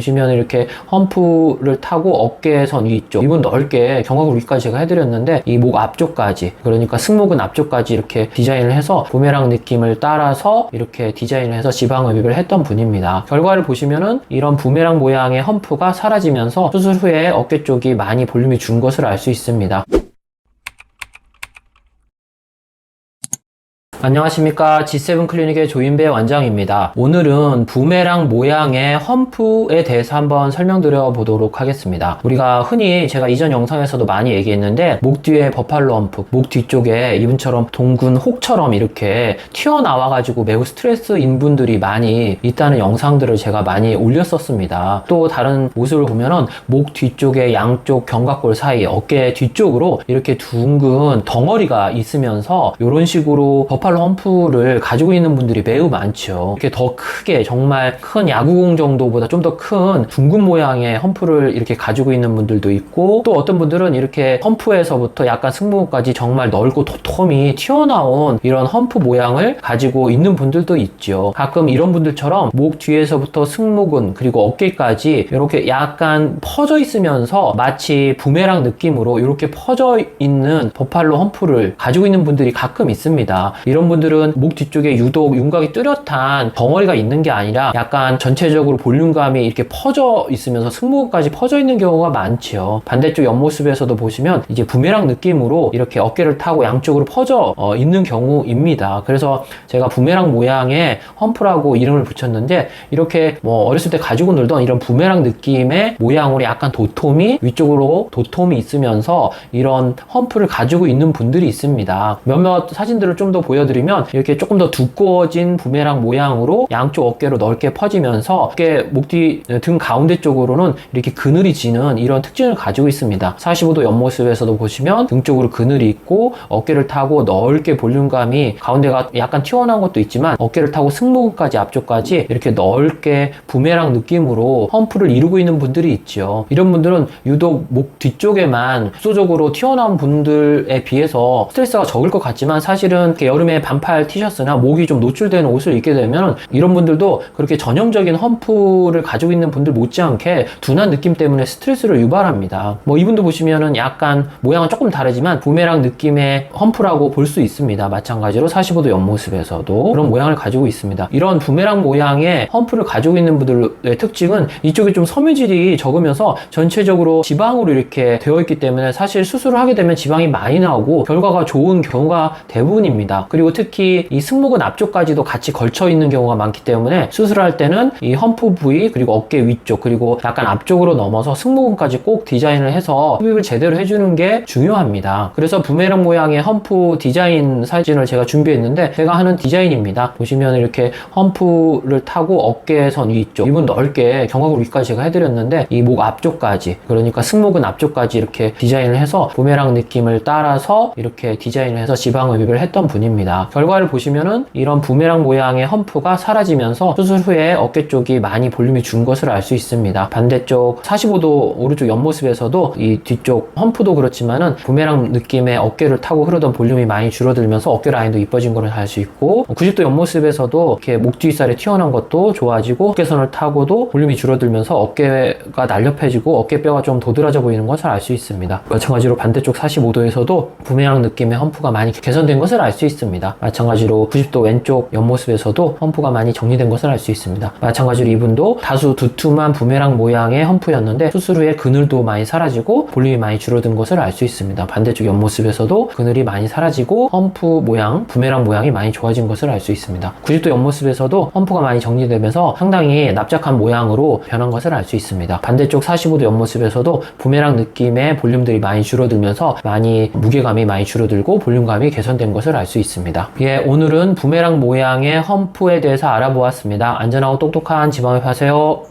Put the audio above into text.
보시면 이렇게 험프를 타고 어깨선 위쪽, 이분 넓게 견갑골 위까지 제가 해드렸는데 이 목 앞쪽까지, 그러니까 승모근 앞쪽까지 이렇게 디자인을 해서 부메랑 느낌을 따라서 이렇게 디자인을 해서 지방흡입을 했던 분입니다. 결과를 보시면은 이런 부메랑 모양의 험프가 사라지면서 수술 후에 어깨 쪽이 많이 볼륨이 준 것을 알 수 있습니다. 안녕하십니까, G7 클리닉의 조인배 원장입니다. 오늘은 부메랑 모양의 험프에 대해서 한번 설명드려 보도록 하겠습니다. 우리가 흔히 제가 이전 영상에서도 많이 얘기했는데 목 뒤에 버팔로 험프, 목 뒤쪽에 이분처럼 동근 혹처럼 이렇게 튀어나와 가지고 매우 스트레스인 분들이 많이 있다는 영상들을 제가 많이 올렸었습니다. 또 다른 모습을 보면은 목 뒤쪽에 양쪽 견갑골 사이, 어깨 뒤쪽으로 이렇게 둥근 덩어리가 있으면서 이런 식으로 버팔로 험프를 가지고 있는 분들이 매우 많죠. 이렇게 더 크게, 정말 큰 야구공 정도보다 좀 더 큰 둥근 모양의 험프를 이렇게 가지고 있는 분들도 있고, 또 어떤 분들은 이렇게 험프에서부터 약간 승모근까지 정말 넓고 도톰이 튀어나온 이런 험프 모양을 가지고 있는 분들도 있죠. 가끔 이런 분들처럼 목 뒤에서부터 승모근 그리고 어깨까지 이렇게 약간 퍼져 있으면서 마치 부메랑 느낌으로 이렇게 퍼져 있는 버팔로 험프를 가지고 있는 분들이 가끔 있습니다. 이런 분들은 목 뒤쪽에 유독 윤곽이 뚜렷한 덩어리가 있는 게 아니라 약간 전체적으로 볼륨감이 이렇게 퍼져 있으면서 승모근까지 퍼져 있는 경우가 많죠. 반대쪽 옆모습에서도 보시면 이제 부메랑 느낌으로 이렇게 어깨를 타고 양쪽으로 퍼져 있는 경우입니다. 그래서 제가 부메랑 모양의 험프라고 이름을 붙였는데, 이렇게 뭐 어렸을 때 가지고 놀던 이런 부메랑 느낌의 모양으로 약간 도톰이, 위쪽으로 도톰이 있으면서 이런 험프를 가지고 있는 분들이 있습니다. 몇몇 사진들을 좀 더 보여드리면 이렇게 조금 더 두꺼워진 부메랑 모양으로 양쪽 어깨로 넓게 퍼지면서 어깨, 목 뒤 등 가운데 쪽으로는 이렇게 그늘이 지는 이런 특징을 가지고 있습니다. 45도 옆모습에서도 보시면 등 쪽으로 그늘이 있고 어깨를 타고 넓게 볼륨감이, 가운데가 약간 튀어나온 것도 있지만 어깨를 타고 승모근까지 앞쪽까지 이렇게 넓게 부메랑 느낌으로 험프를 이루고 있는 분들이 있죠. 이런 분들은 유독 목 뒤쪽에만 구조적으로 튀어나온 분들에 비해서 스트레스가 적을 것 같지만, 사실은 여름에 반팔 티셔츠나 목이 좀 노출되는 옷을 입게 되면 이런 분들도 그렇게 전형적인 험프를 가지고 있는 분들 못지않게 둔한 느낌 때문에 스트레스를 유발합니다. 뭐 이분도 보시면은 약간 모양은 조금 다르지만 부메랑 느낌의 험프라고 볼 수 있습니다. 마찬가지로 45도 옆모습에서도 그런 모양을 가지고 있습니다. 이런 부메랑 모양의 험프를 가지고 있는 분들의 특징은 이쪽에 좀 섬유질이 적으면서 전체적으로 지방으로 이렇게 되어 있기 때문에 사실 수술을 하게 되면 지방이 많이 나오고 결과가 좋은 경우가 대부분입니다. 그리고 특히 이 승모근 앞쪽까지도 같이 걸쳐 있는 경우가 많기 때문에 수술할 때는 이 험프 부위, 그리고 어깨 위쪽, 그리고 약간 앞쪽으로 넘어서 승모근까지 꼭 디자인을 해서 흡입을 제대로 해주는 게 중요합니다. 그래서 부메랑 모양의 험프 디자인 사진을 제가 준비했는데, 제가 하는 디자인입니다. 보시면 이렇게 험프를 타고 어깨선 위쪽, 이분 넓게 견갑골 위까지 제가 해드렸는데 이 목 앞쪽까지, 그러니까 승모근 앞쪽까지 이렇게 디자인을 해서 부메랑 느낌을 따라서 이렇게 디자인을 해서 지방흡입을 했던 분입니다. 결과를 보시면은 이런 부메랑 모양의 험프가 사라지면서 수술 후에 어깨 쪽이 많이 볼륨이 준 것을 알 수 있습니다. 반대쪽 45도 오른쪽 옆모습에서도 이 뒤쪽 험프도 그렇지만은 부메랑 느낌의 어깨를 타고 흐르던 볼륨이 많이 줄어들면서 어깨 라인도 이뻐진 것을 알 수 있고, 90도 옆모습에서도 이렇게 목 뒤살이 튀어나온 것도 좋아지고 어깨선을 타고도 볼륨이 줄어들면서 어깨가 날렵해지고 어깨뼈가 좀 도드라져 보이는 것을 알 수 있습니다. 마찬가지로 반대쪽 45도에서도 부메랑 느낌의 험프가 많이 개선된 것을 알 수 있습니다. 마찬가지로 90도 왼쪽 옆모습에서도 험프가 많이 정리된 것을 알 수 있습니다. 마찬가지로 이분도 다수 두툼한 부메랑 모양의 험프였는데 수술 후에 그늘도 많이 사라지고 볼륨이 많이 줄어든 것을 알 수 있습니다. 반대쪽 옆모습에서도 그늘이 많이 사라지고 험프 모양, 부메랑 모양이 많이 좋아진 것을 알 수 있습니다. 90도 옆모습에서도 험프가 많이 정리되면서 상당히 납작한 모양으로 변한 것을 알 수 있습니다. 반대쪽 45도 옆모습에서도 부메랑 느낌의 볼륨들이 많이 줄어들면서 많이 무게감이 많이 줄어들고 볼륨감이 개선된 것을 알 수 있습니다. 예, 오늘은 부메랑 모양의 험프에 대해서 알아보았습니다. 안전하고 똑똑한 지방흡입 하세요.